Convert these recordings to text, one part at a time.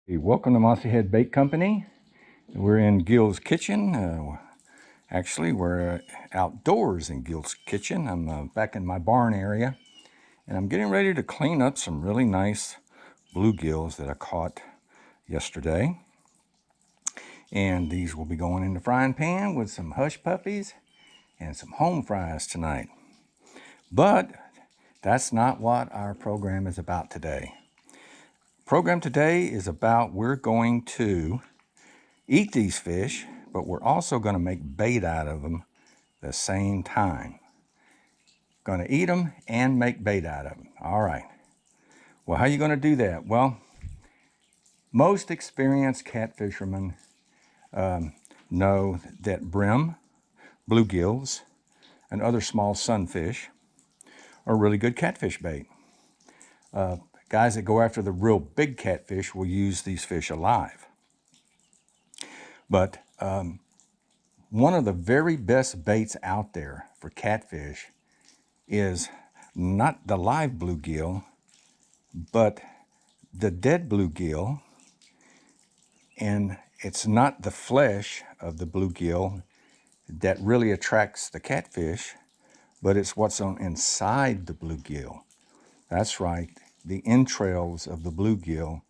Hey, welcome to Mossy Head Bait Company. We're in Gil's kitchen. Actually, we're outdoors in Gil's kitchen. I'm back in my barn area, and I'm getting ready to clean up some really nice bluegills that I caught yesterday. And these will be going in the frying pan with some hush puppies and some home fries tonight. But that's not what our program is about today. Program today is about we're going to eat these fish, but we're also going to make bait out of them the same time. Going to eat them and make bait out of them. All right. Well, how are you going to do that? Well, most experienced catfishermen know that brim, bluegills, and other small sunfish are really good catfish bait. Guys that go after the real big catfish will use these fish alive. But one of the very best baits out there for catfish is not the live bluegill, but the dead bluegill. And it's not the flesh of the bluegill that really attracts the catfish, but it's what's on inside the bluegill. That's right, the entrails of the bluegill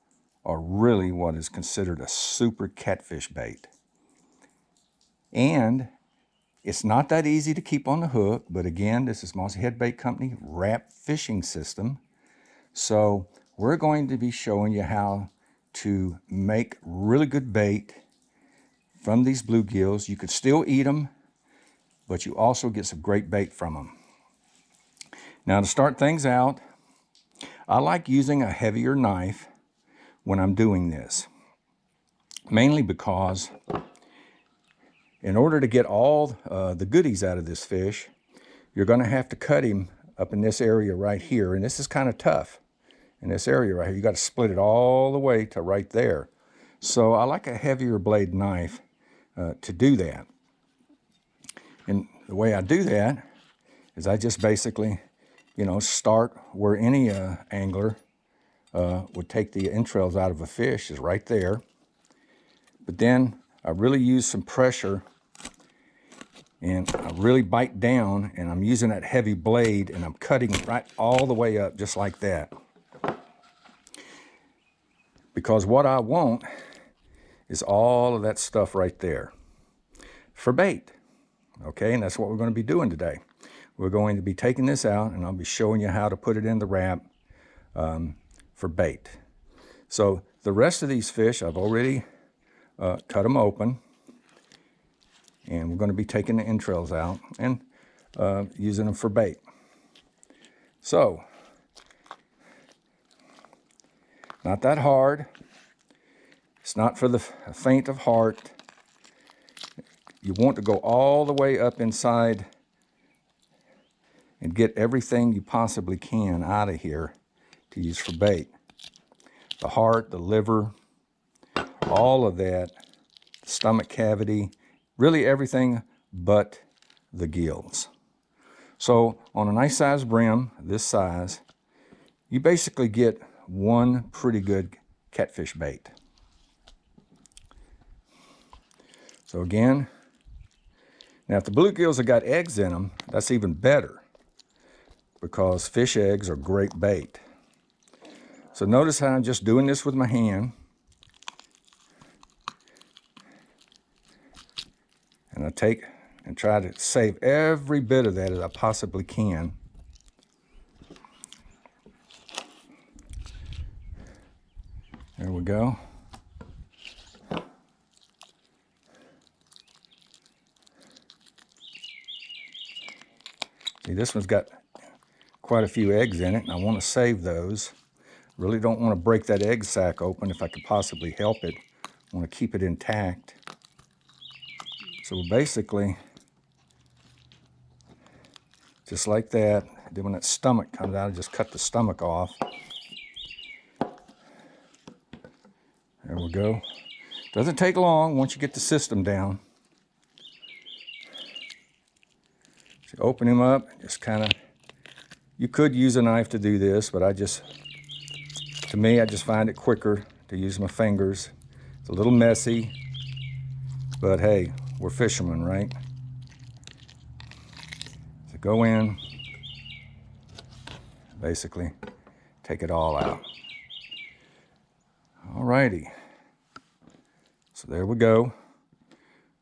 are really what is considered a super catfish bait. And it's not that easy to keep on the hook, but again, this is Mossy Head Bait Company wrap fishing system. So we're going to be showing you how to make really good bait from these bluegills. You could still eat them, but you also get some great bait from them. Now, to start things out, I like using a heavier knife when I'm doing this, mainly because in order to get all the goodies out of this fish, you're going to have to cut him up in this area right here, and this is kind of tough. In this area right here, you got to split it all the way to right there. So I like a heavier blade knife to do that. And the way I do that is I just basically, start where any angler would take the entrails out of a fish, is right there. But then I really use some pressure and I really bite down, and I'm using that heavy blade and I'm cutting right all the way up just like that. Because what I want is all of that stuff right there for bait. Okay, and that's what we're going to be doing today. We're going to be taking this out, and I'll be showing you how to put it in the wrap for bait. So the rest of these fish, I've already cut them open, and we're going to be taking the entrails out and using them for bait. So, not that hard. It's not for the faint of heart. You want to go all the way up inside and get everything you possibly can out of here to use for bait. The heart, the liver, all of that, stomach cavity, really everything but the gills. So on a nice size brim, this size, you basically get one pretty good catfish bait. So again, now if the bluegills have got eggs in them, that's even better, because fish eggs are great bait. So notice how I'm just doing this with my hand. And I take and try to save every bit of that as I possibly can. There we go. See, this one's got quite a few eggs in it, and I want to save those. Really don't want to break that egg sac open if I could possibly help it. I want to keep it intact. So basically, just like that. Then when that stomach comes out, I just cut the stomach off. There we go. Doesn't take long once you get the system down. So open him up, just kind of, you could use a knife to do this, but to me, I just find it quicker to use my fingers. It's a little messy, but hey, we're fishermen, right? So go in, basically take it all out. Alrighty, so there we go.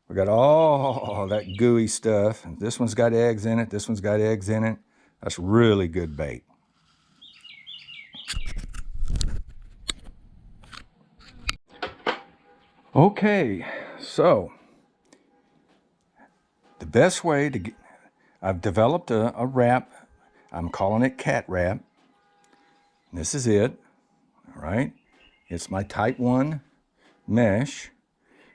We got all that gooey stuff. This one's got eggs in it, this one's got eggs in it. That's really good bait. Okay, so the best way to get, I've developed a wrap. I'm calling it cat wrap. This is it, all right? It's my type 1 mesh,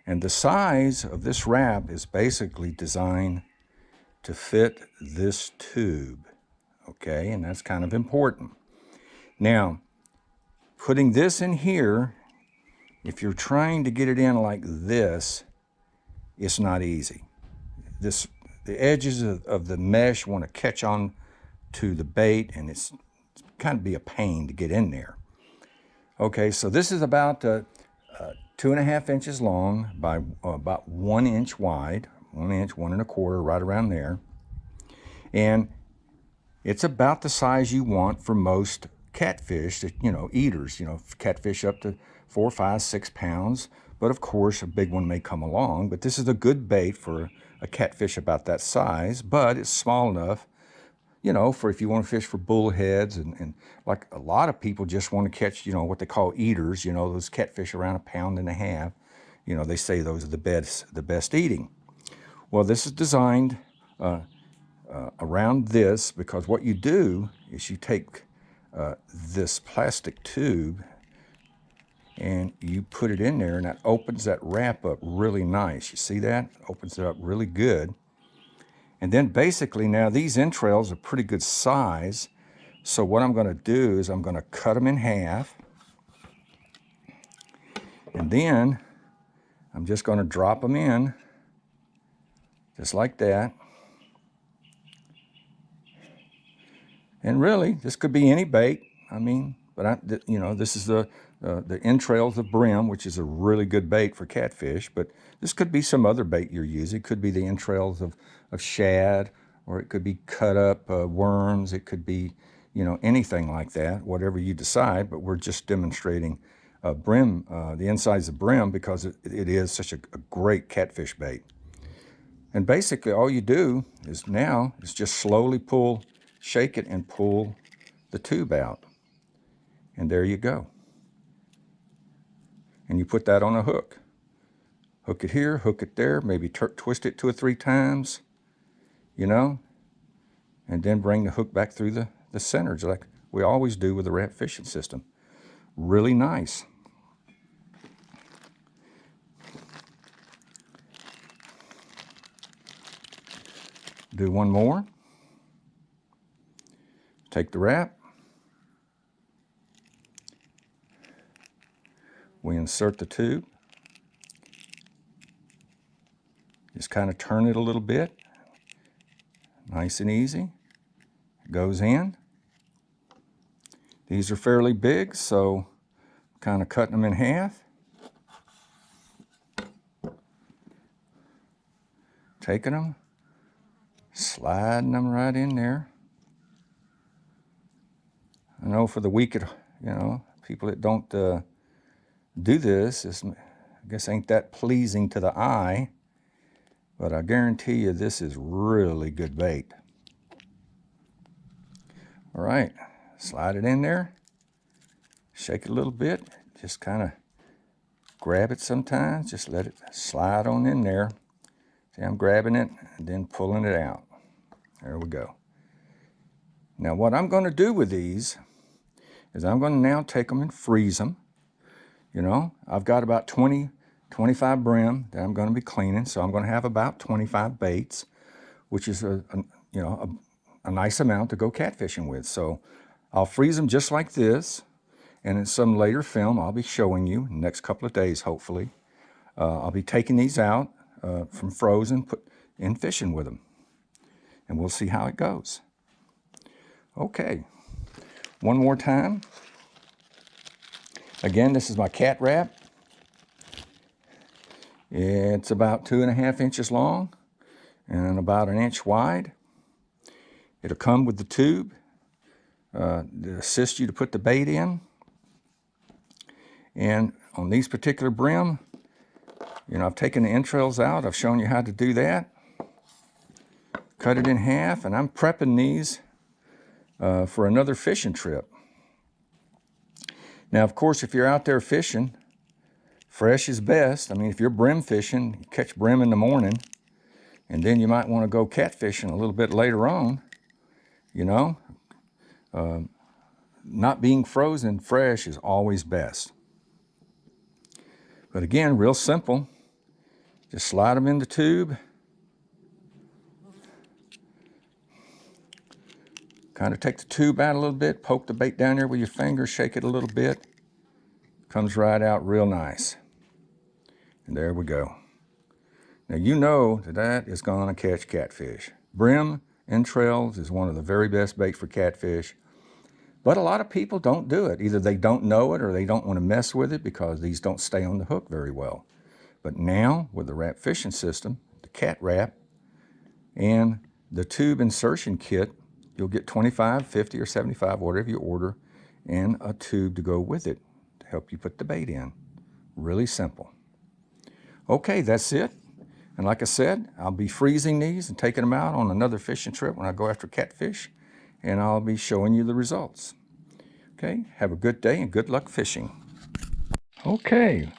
and the size of this wrap is basically designed to fit this tube, okay? And that's kind of important. Now, putting this in here, if you're trying to get it in like this, it's not easy. The edges of the mesh want to catch on to the bait, and it's kind of be a pain to get in there. Okay, so this is about 2.5 inches long by about 1 inch wide, 1 inch, 1 1/4, right around there. And it's about the size you want for most catfish, that, you know, eaters, you know, catfish up to 4, 5, 6 pounds. But of course, a big one may come along. But this is a good bait for a catfish about that size, but it's small enough, you know, for if you want to fish for bullheads, and like a lot of people just want to catch, you know, what they call eaters, you know, those catfish around 1.5 pounds. You know, they say those are the best eating. Well, this is designed around this, because what you do is you take this plastic tube and you put it in there, and that opens that wrap up really nice. You see that? Opens it up really good. And then basically now these entrails are pretty good size. So what I'm going to do is I'm going to cut them in half. And then I'm just going to drop them in just like that. And really, this could be any bait. I mean, but you know, this is the entrails of brim, which is a really good bait for catfish. But this could be some other bait you're using. It could be the entrails of shad, or it could be cut up worms. It could be, you know, anything like that, whatever you decide. But we're just demonstrating brim, the insides of brim, because it is such a great catfish bait. And basically all you do is now is just slowly pull, shake it and pull the tube out. And there you go. And you put that on a hook. Hook it here, hook it there, maybe twist it 2 or 3 times, you know, and then bring the hook back through the center, just like we always do with the wrap fishing system. Really nice. Do one more. Take the wrap. We insert the tube. Just kind of turn it a little bit. Nice and easy. It goes in. These are fairly big, so kind of cutting them in half. Taking them, sliding them right in there. I know for the weak, you know, people that don't do this, I guess ain't that pleasing to the eye, but I guarantee you this is really good bait. All right, slide it in there, shake it a little bit, just kind of grab it sometimes, just let it slide on in there. See, I'm grabbing it and then pulling it out. There we go. Now what I'm going to do with these is I'm going to now take them and freeze them. You know, I've got about 20, 25 brim that I'm going to be cleaning, so I'm going to have about 25 baits, which is you know, a nice amount to go catfishing with. So I'll freeze them just like this, and in some later film I'll be showing you in the next couple of days, hopefully. I'll be taking these out from frozen, put in fishing with them, and we'll see how it goes. Okay, one more time. Again, this is my cat wrap. It's about 2.5 inches long and about 1 inch wide. It'll come with the tube to assist you to put the bait in. And on these particular brim, you know, I've taken the entrails out. I've shown you how to do that. Cut it in half, and I'm prepping these for another fishing trip. Now, of course, if you're out there fishing, fresh is best. I mean, if you're brim fishing, you catch brim in the morning, and then you might want to go catfishing a little bit later on, you know. Not being frozen fresh is always best. But again, real simple. Just slide them in the tube. Kind of take the tube out a little bit, poke the bait down there with your finger, shake it a little bit. Comes right out real nice. And there we go. Now you know that that is going to catch catfish. Brim entrails is one of the very best bait for catfish. But a lot of people don't do it. Either they don't know it or they don't want to mess with it because these don't stay on the hook very well. But now, with the wrap fishing system, the cat wrap, and the tube insertion kit, you'll get 25, 50, or 75, whatever you order, and a tube to go with it to help you put the bait in. Really simple. Okay, that's it. And like I said, I'll be freezing these and taking them out on another fishing trip when I go after catfish, and I'll be showing you the results. Okay, have a good day and good luck fishing. Okay,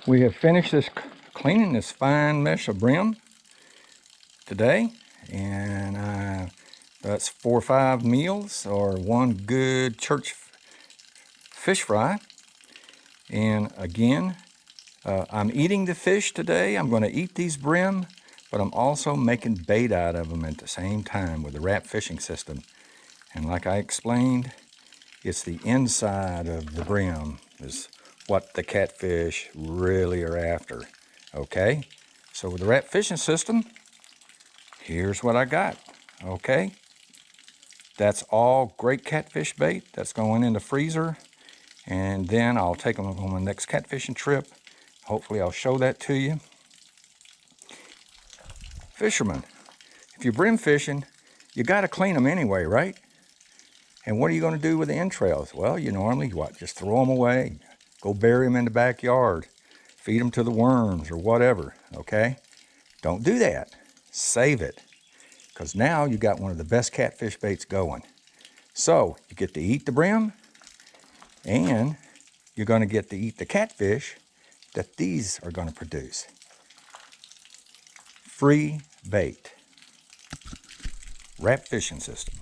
we have finished cleaning this fine mesh of brim today, and that's 4 or 5 meals or one good church fish fry. And again, I'm eating the fish today. I'm going to eat these brim, but I'm also making bait out of them at the same time with the wrap fishing system. And like I explained, it's the inside of the brim is what the catfish really are after. Okay, so with the wrap fishing system, here's what I got. Okay, that's all great catfish bait that's going in the freezer, and then I'll take them on my next catfishing trip. Hopefully I'll show that to you. Fishermen, if you're brim fishing, you got to clean them anyway, right? And what are you going to do with the entrails? Well, you normally, what, just throw them away. Go bury them in the backyard. Feed them to the worms or whatever, okay? Don't do that. Save it. Because now you got one of the best catfish baits going. So, you get to eat the brim, and you're going to get to eat the catfish that these are going to produce. Free bait. Wrap fishing system.